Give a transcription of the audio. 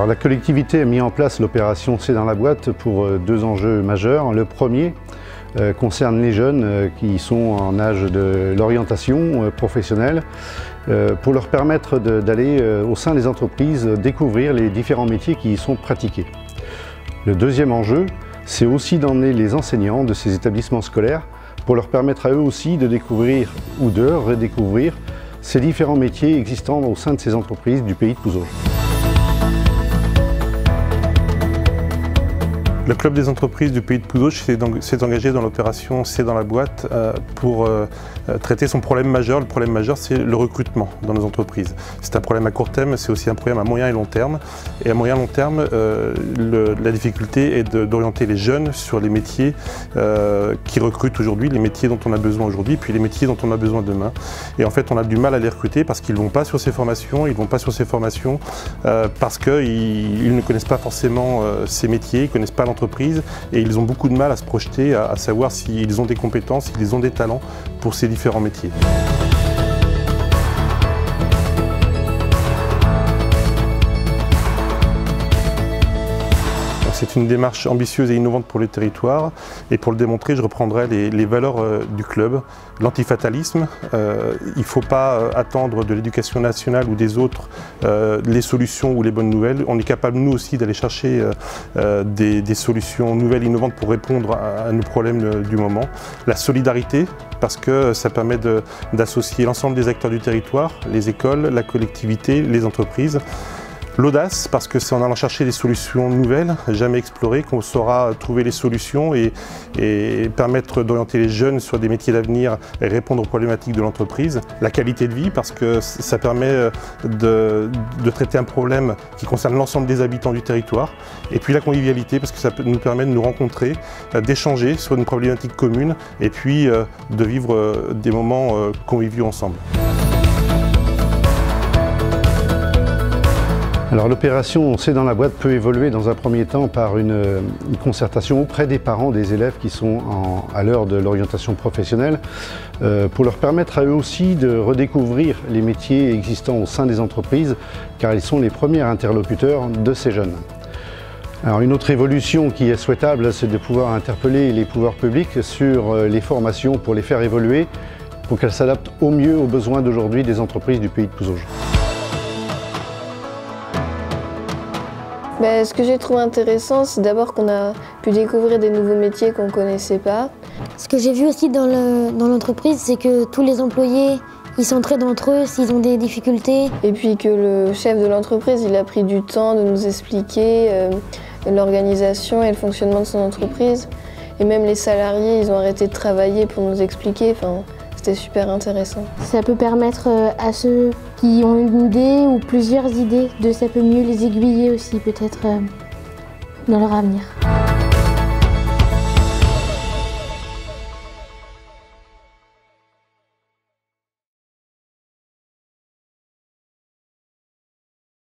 Alors, la collectivité a mis en place l'opération C'est dans la boîte pour deux enjeux majeurs. Le premier concerne les jeunes qui sont en âge de l'orientation professionnelle pour leur permettre d'aller au sein des entreprises découvrir les différents métiers qui y sont pratiqués. Le deuxième enjeu, c'est aussi d'emmener les enseignants de ces établissements scolaires pour leur permettre à eux aussi de découvrir ou de redécouvrir ces différents métiers existants au sein de ces entreprises du pays de Pouzauges. Le club des entreprises du pays de Pouzauges s'est engagé dans l'opération C'est dans la boîte pour traiter son problème majeur. Le problème majeur, c'est le recrutement dans nos entreprises. C'est un problème à court terme, c'est aussi un problème à moyen et long terme. Et à moyen et long terme, la difficulté est d'orienter les jeunes sur les métiers qui recrutent aujourd'hui, les métiers dont on a besoin aujourd'hui, puis les métiers dont on a besoin demain. Et en fait, on a du mal à les recruter parce qu'ils ne vont pas sur ces formations, parce qu'ils ne connaissent pas forcément ces métiers, ils ne connaissent pas l'entreprise et ils ont beaucoup de mal à se projeter, à savoir s'ils ont des compétences, s'ils ont des talents pour ces différents métiers. C'est une démarche ambitieuse et innovante pour les territoires et pour le démontrer, je reprendrai les valeurs du club. L'antifatalisme, il ne faut pas attendre de l'éducation nationale ou des autres les solutions ou les bonnes nouvelles. On est capable nous aussi d'aller chercher des solutions nouvelles, innovantes pour répondre à nos problèmes du moment. La solidarité, parce que ça permet d'associer l'ensemble des acteurs du territoire, les écoles, la collectivité, les entreprises. L'audace, parce que c'est en allant chercher des solutions nouvelles, jamais explorées, qu'on saura trouver les solutions et permettre d'orienter les jeunes sur des métiers d'avenir et répondre aux problématiques de l'entreprise. La qualité de vie, parce que ça permet de traiter un problème qui concerne l'ensemble des habitants du territoire. Et puis la convivialité, parce que ça nous permet de nous rencontrer, d'échanger sur une problématique commune et puis de vivre des moments conviviaux ensemble. Alors l'opération C'est dans la boîte peut évoluer dans un premier temps par une concertation auprès des parents des élèves qui sont à l'heure de l'orientation professionnelle pour leur permettre à eux aussi de redécouvrir les métiers existants au sein des entreprises car ils sont les premiers interlocuteurs de ces jeunes. Alors une autre évolution qui est souhaitable, c'est de pouvoir interpeller les pouvoirs publics sur les formations pour les faire évoluer pour qu'elles s'adaptent au mieux aux besoins d'aujourd'hui des entreprises du pays de Pouzauges. Ce que j'ai trouvé intéressant, c'est d'abord qu'on a pu découvrir des nouveaux métiers qu'on ne connaissait pas. Ce que j'ai vu aussi dans l'entreprise, c'est que tous les employés, ils s'entraident entre eux s'ils ont des difficultés. Et puis que le chef de l'entreprise, il a pris du temps de nous expliquer l'organisation et le fonctionnement de son entreprise. Et même les salariés, ils ont arrêté de travailler pour nous expliquer. C'était super intéressant. Ça peut permettre à ceux qui ont une idée ou plusieurs idées, ça peut mieux les aiguiller aussi peut-être dans leur avenir.